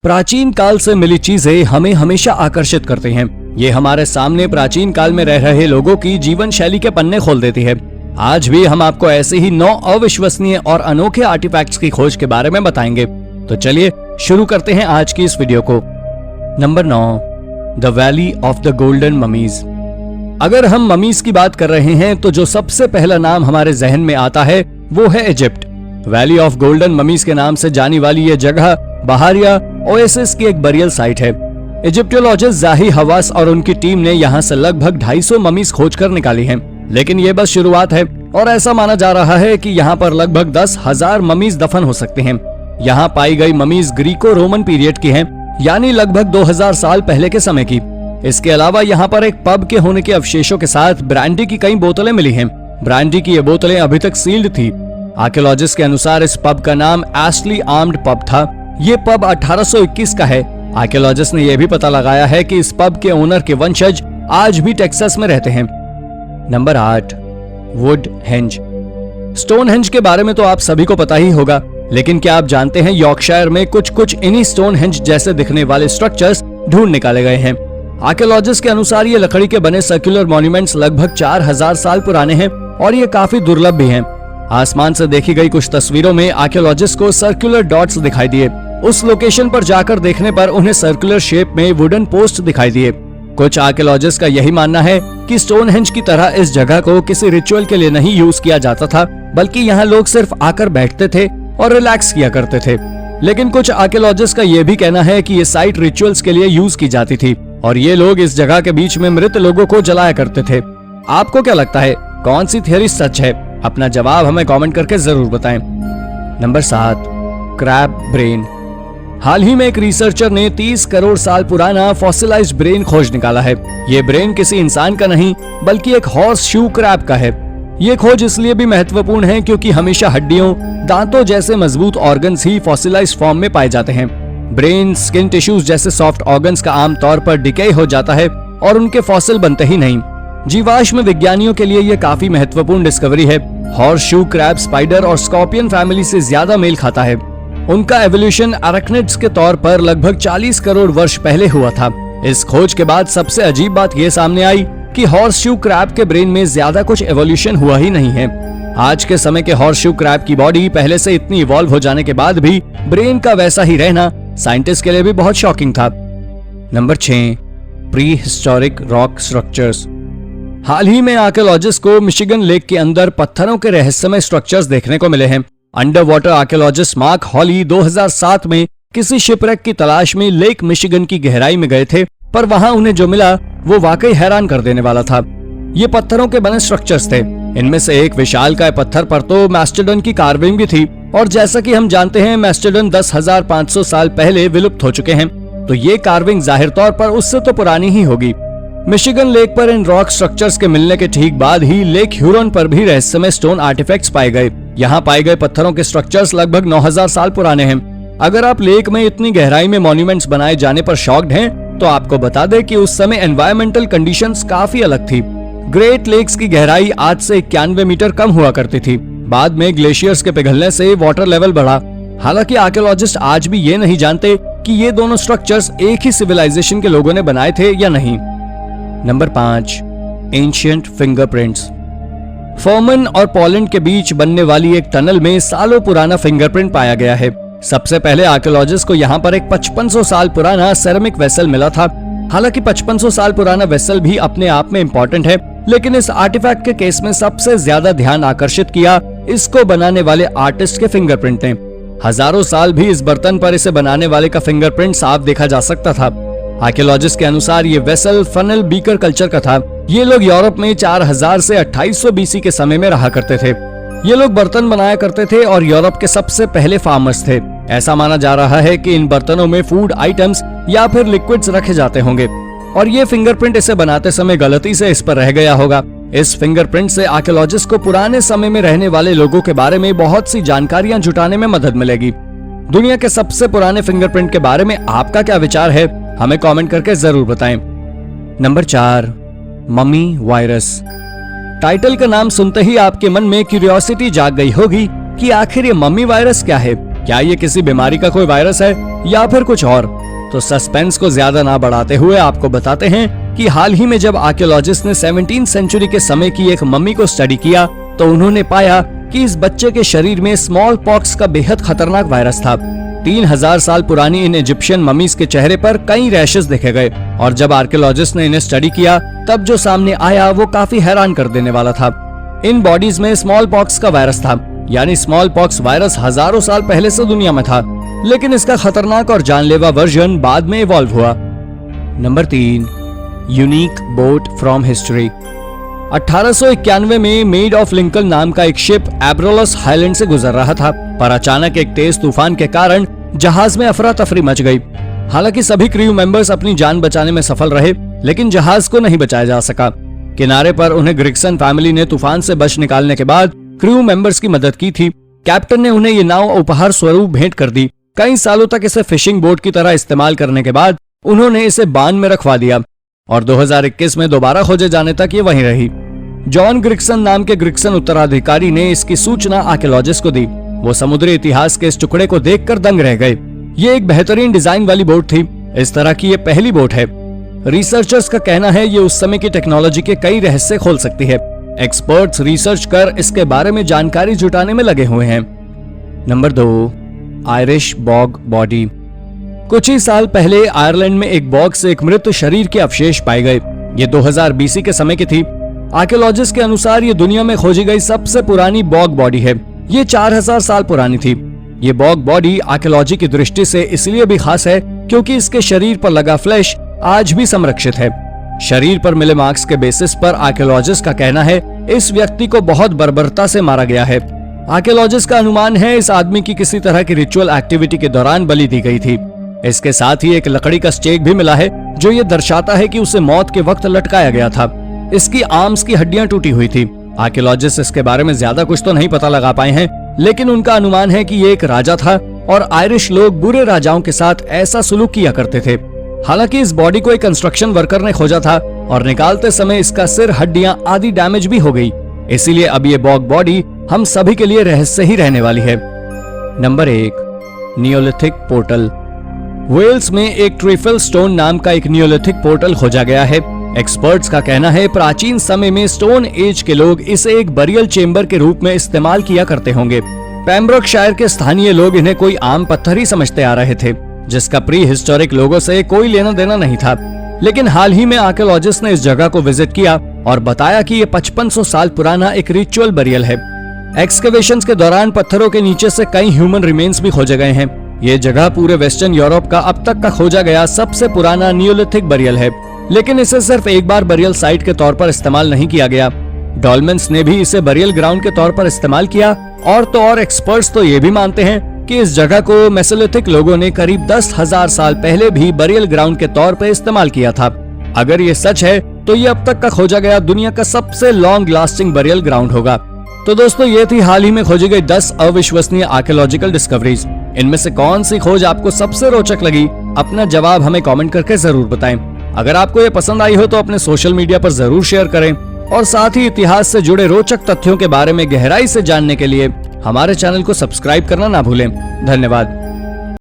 प्राचीन काल से मिली चीजें हमें हमेशा आकर्षित करती हैं। ये हमारे सामने प्राचीन काल में रह रहे लोगों की जीवन शैली के पन्ने खोल देती है। आज भी हम आपको ऐसे ही 9 अविश्वसनीय और अनोखे आर्टिफैक्ट्स की खोज के बारे में बताएंगे। तो चलिए शुरू करते हैं आज की इस वीडियो को। Number 9, the valley of the golden mummies. अगर हम ममीज की बात कर रहे हैं तो जो सबसे पहला नाम हमारे जहन में आता है वो है Egypt. Valley of golden mummies के नाम से जानी वाली ये जगह बहारिया ओएसिस की एक बरियल साइट है। इजिप्टोलॉजिस्ट जाही हवास और उनकी टीम ने यहाँ से लगभग 250 ममीज खोजकर निकाली हैं। लेकिन ये बस शुरुआत है और ऐसा माना जा रहा है कि यहाँ पर लगभग 10,000 ममीज दफन हो सकते हैं। यहाँ पाई गई ममीज ग्रीको रोमन पीरियड की हैं, यानी लगभग 2000 साल पहले के समय की। इसके अलावा यहाँ पर एक पब के होने के अवशेषों के साथ ब्रांडी की कई बोतलें मिली हैं। ब्रांडी की ये बोतलें अभी तक सील्ड थी। आर्कियोलॉजिस्ट के अनुसार इस पब का नाम एस्टली आर्म्ड पब था। ये पब 1821 का है। आर्कियोलॉजिस्ट ने यह भी पता लगाया है कि इस पब के ओनर के वंशज आज भी टेक्सास में रहते हैं। Number 8, would henge. Stone henge के बारे में तो आप सभी को पता ही होगा, लेकिन क्या आप जानते हैं यॉर्कशायर में कुछ इन्हीं स्टोन हेंज जैसे दिखने वाले स्ट्रक्चर्स ढूंढ निकाले गए हैं। आर्कियोलॉजिस्ट के अनुसार ये लकड़ी के बने सर्कुलर मॉन्यूमेंट्स लगभग 4000 साल पुराने हैं और ये काफी दुर्लभ भी हैं। आसमान से देखी गई कुछ तस्वीरों में आर्कियोलॉजिस्ट को सर्कुलर डॉट्स दिखाई दिए। उस लोकेशन पर जाकर देखने पर उन्हें सर्कुलर शेप में वुडन पोस्ट दिखाई दिए। कुछ आर्कियोलॉजिस्ट का यही मानना है कि स्टोनहेंज की तरह इस जगह को किसी रिचुअल के लिए नहीं यूज किया जाता था, बल्कि यहाँ लोग सिर्फ आकर बैठते थे और रिलैक्स किया करते थे। लेकिन कुछ आर्कियोलॉजिस्ट का यह भी कहना है कि ये साइट रिचुअल्स के लिए यूज की जाती थी और ये लोग इस जगह के बीच में मृत लोगों को जलाया करते थे। आपको क्या लगता है, कौन सी थियरी सच है? अपना जवाब हमें कमेंट करके जरूर बताएं। Number 7, crab brain. हाल ही में एक रिसर्चर ने 30 करोड़ साल पुराना फॉसिलाइज्ड ब्रेन खोज निकाला है। ये ब्रेन किसी इंसान का नहीं बल्कि एक हॉर्स शू क्रैब का है। ये खोज इसलिए भी महत्वपूर्ण है क्योंकि हमेशा हड्डियों, दांतों जैसे मजबूत ऑर्गन्स ही फॉसिलाइज्ड फॉर्म में पाए जाते हैं। ब्रेन, स्किन टिश्यूज जैसे सॉफ्ट ऑर्गन्स का आमतौर पर डिके हो जाता है और उनके फॉसिल बनते ही नहीं। जीवाश्म विज्ञानियों के लिए यह काफी महत्वपूर्ण डिस्कवरी है। हॉर्स शू क्रैब स्पाइडर और स्कॉर्पियन फैमिली से ज्यादा मेल खाता है। उनका एवोल्यूशन अरेक्निड्स के तौर पर लगभग 40 करोड़ वर्ष पहले हुआ था। इस खोज के बाद सबसे अजीब बात यह सामने आई कि हॉर्स शू क्रैब के ब्रेन में ज्यादा कुछ एवोल्यूशन हुआ ही नहीं है। आज के समय के हॉर्स शू क्रैब की बॉडी पहले से इतनी इवॉल्व हो जाने के बाद भी ब्रेन का वैसा ही रहना साइंटिस्ट के लिए भी बहुत शॉकिंग था। Number 6, prehistoric rock structures. हाल ही में आर्कियोलॉजिस्ट को मिशिगन लेक के अंदर पत्थरों के रहस्यमय स्ट्रक्चर्स देखने को मिले हैं। अंडर वाटर आर्कियोलॉजिस्ट मार्क हॉली 2007 में किसी शिपरेक की तलाश में लेक मिशिगन की गहराई में गए थे, पर वहां उन्हें जो मिला वो वाकई हैरान कर देने वाला था। ये पत्थरों के बने स्ट्रक्चर्स थे। इनमें से एक विशालकाय पत्थर पर तो मैस्टोडन की कार्विंग भी थी और जैसा कि हम जानते हैं मैस्टोडन 10,500 साल पहले विलुप्त हो चुके हैं, तो ये कार्विंग जाहिर तौर पर उससे तो पुरानी ही होगी। मिशिगन लेक पर इन रॉक स्ट्रक्चर्स के मिलने के ठीक बाद ही लेक ह्यूरॉन पर भी रहस्यमय स्टोन आर्टिफैक्ट्स पाए गए। यहाँ पाए गए पत्थरों के स्ट्रक्चर्स लगभग 9000 साल पुराने हैं। अगर आप लेक में इतनी गहराई में मॉन्यूमेंट्स बनाए जाने पर शॉक्ड हैं, तो आपको बता दें कि उस समय एनवायरमेंटल कंडीशंस काफी अलग थी। ग्रेट लेक्स की गहराई आज से 91 मीटर कम हुआ करती थी। बाद में ग्लेशियर्स के पिघलने से वाटर लेवल बढ़ा। हालांकि आर्कियोलॉजिस्ट आज भी ये नहीं जानते कि ये दोनों स्ट्रक्चर्स एक ही सिविलाइजेशन के लोगों ने बनाए थे या नहीं। Number 5, ancient fingerprints. फॉर्मन और पोलैंड के बीच बनने वाली एक टनल में सालों पुराना फिंगरप्रिंट पाया गया है। सबसे पहले आर्कियोलॉजिस्ट को यहाँ पर एक 5500 साल पुराना सेरेमिक वेसल मिला था। हालांकि 5500 साल पुराना वेसल भी अपने आप में इम्पोर्टेंट है, लेकिन इस आर्टिफैक्ट के केस में सबसे ज्यादा ध्यान आकर्षित किया इसको बनाने वाले आर्टिस्ट के फिंगरप्रिंट ने। हजारों साल भी इस बर्तन पर इसे बनाने वाले का फिंगरप्रिंट साफ देखा जा सकता था। आर्कियोलॉजिस्ट के अनुसार ये वेसल फनल बीकर कल्चर का था। ये लोग यूरोप में 4000 से 2800 बीसी के समय में रहा करते थे। ये लोग बर्तन बनाया करते थे और यूरोप के सबसे पहले फार्मर्स थे। ऐसा माना जा रहा है कि इन बर्तनों में फूड आइटम्स या फिर लिक्विड्स रखे जाते होंगे और ये फिंगरप्रिंट इसे बनाते समय गलती से इस पर रह गया होगा। इस फिंगरप्रिंट से आर्कियोलॉजिस्ट को पुराने समय में रहने वाले लोगों के बारे में बहुत सी जानकारियां जुटाने में मदद मिलेगी। दुनिया के सबसे पुराने फिंगरप्रिंट के बारे में आपका क्या विचार है, हमें कमेंट करके जरूर बताएं। Number 4, mummy virus. टाइटल का नाम सुनते ही आपके मन में क्यूरियोसिटी जाग गई होगी कि आखिर ये मम्मी वायरस क्या है। क्या ये किसी बीमारी का कोई वायरस है या फिर कुछ और? तो सस्पेंस को ज्यादा ना बढ़ाते हुए आपको बताते हैं कि हाल ही में जब आर्कियोलॉजिस्ट ने 17वीं सेंचुरी के समय की एक मम्मी को स्टडी किया तो उन्होंने पाया कि इस बच्चे के शरीर में स्मॉल पॉक्स का बेहद खतरनाक वायरस था। 3000 साल पुरानी इन इजिप्शियन ममीज के चेहरे पर कई रैशेस देखे गए और जब आर्कियोलॉजिस्ट ने इन्हें स्टडी किया तब जो सामने आया वो काफी हैरान कर देने वाला था। इन बॉडीज में स्मॉल पॉक्स का वायरस था, यानी स्मॉल पॉक्स वायरस हजारों साल पहले से दुनिया में था, लेकिन इसका खतरनाक और जानलेवा वर्जन बाद में इवॉल्व हुआ। Number 3, unique boat from history. 1891 में मेड ऑफ लिंकन नाम का एक शिप एब्रोलस हाईलैंड से गुजर रहा था, पर अचानक एक तेज तूफान के कारण जहाज में अफरा तफरी मच गई। हालांकि सभी क्रू मेंबर्स अपनी जान बचाने में सफल रहे, लेकिन जहाज को नहीं बचाया जा सका। किनारे पर उन्हें ग्रिक्सन फैमिली ने तूफान से बच निकालने के बाद क्रू मेंबर्स की मदद की थी। कैप्टन ने उन्हें ये नाव उपहार स्वरूप भेंट कर दी। कई सालों तक इसे फिशिंग बोट की तरह इस्तेमाल करने के बाद उन्होंने इसे बांध में रखवा दिया और 2021 में दोबारा खोजे जाने तक ये वहीं रही। जॉन ग्रिक्सन नाम के ग्रिक्सन उत्तराधिकारी ने इसकी सूचना आर्कियोलॉजिस्ट को दी। वो समुद्री इतिहास के इस टुकड़े को देखकर दंग रह गए। ये एक बेहतरीन डिजाइन वाली बोट थी। इस तरह की ये पहली बोट है। रिसर्चर्स का कहना है ये उस समय की टेक्नोलॉजी के कई रहस्य खोल सकती है। एक्सपर्ट्स रिसर्च कर इसके बारे में जानकारी जुटाने में लगे हुए हैं। Number 2, Irish bog body. कुछ ही साल पहले आयरलैंड में एक बॉग से एक मृत शरीर के अवशेष पाए गए। ये 2000 BC के समय की थी। आर्कियोलॉजिस्ट के अनुसार ये दुनिया में खोजी गई सबसे पुरानी बॉग बॉडी है। ये 4000 साल पुरानी थी। ये बॉग बॉडी आर्कियोलॉजी की दृष्टि से इसलिए भी खास है क्योंकि इसके शरीर पर लगा फ्लैश आज भी संरक्षित है। शरीर पर मिले मार्क्स के बेसिस पर आर्कियोलॉजिस्ट का कहना है इस व्यक्ति को बहुत बर्बरता से मारा गया है। आर्कियोलॉजिस्ट का अनुमान है इस आदमी की किसी तरह की रिचुअल एक्टिविटी के दौरान बलि दी गई थी। इसके साथ ही एक लकड़ी का स्टेक भी मिला है जो ये दर्शाता है कि उसे मौत के वक्त लटकाया गया था। इसकी आर्म्स की हड्डियां टूटी हुई थी। आर्कियोलॉजिस्ट इसके बारे में ज्यादा कुछ तो नहीं पता लगा पाए हैं, लेकिन उनका अनुमान है कि ये एक राजा था और आयरिश लोग बुरे राजाओं के साथ ऐसा सुलूक किया करते थे। हालांकि इस बॉडी को एक कंस्ट्रक्शन वर्कर ने खोजा था और निकालते समय इसका सिर, हड्डियां आदि डैमेज भी हो गई। इसीलिए अब ये बॉग बॉडी हम सभी के लिए रहस्य ही रहने वाली है। Number 1, Neolithic portal. वेल्स में एक ट्रिफल स्टोन नाम का एक नियोलिथिक पोर्टल खोजा गया है। एक्सपर्ट्स का कहना है प्राचीन समय में स्टोन एज के लोग इसे एक बरियल चेंबर के रूप में इस्तेमाल किया करते होंगे। पेम्ब्रोकशायर के स्थानीय लोग इन्हें कोई आम पत्थर ही समझते आ रहे थे, जिसका प्री हिस्टोरिक लोगों से कोई लेना देना नहीं था। लेकिन हाल ही में आर्कियोलॉजिस्ट ने इस जगह को विजिट किया और बताया कि ये 5500 साल पुराना एक रिचुअल बरियल है। एक्सकवेशंस के दौरान पत्थरों के नीचे से कई ह्यूमन रिमेन्स भी खोजे गए हैं। ये जगह पूरे वेस्टर्न यूरोप का अब तक का खोजा गया सबसे पुराना नियोलिथिक बरियल है, लेकिन इसे सिर्फ एक बार बरियल साइट के तौर पर इस्तेमाल नहीं किया गया। डॉल्मेंस ने भी इसे बरियल ग्राउंड के तौर पर इस्तेमाल किया और तो और एक्सपर्ट्स तो ये भी मानते हैं कि इस जगह को मेसोलिथिक लोगों ने करीब 10,000 साल पहले भी बरियल ग्राउंड के तौर पर इस्तेमाल किया था। अगर ये सच है तो ये अब तक का खोजा गया दुनिया का सबसे लॉन्ग लास्टिंग बरियल ग्राउंड होगा। तो दोस्तों ये थी हाल ही में खोजी गई 10 अविश्वसनीय आर्कियोलॉजिकल डिस्कवरीज। इनमें से कौन सी खोज आपको सबसे रोचक लगी? अपना जवाब हमें कमेंट करके जरूर बताएं। अगर आपको ये पसंद आई हो तो अपने सोशल मीडिया पर जरूर शेयर करें और साथ ही इतिहास से जुड़े रोचक तथ्यों के बारे में गहराई से जानने के लिए हमारे चैनल को सब्सक्राइब करना ना भूलें। धन्यवाद।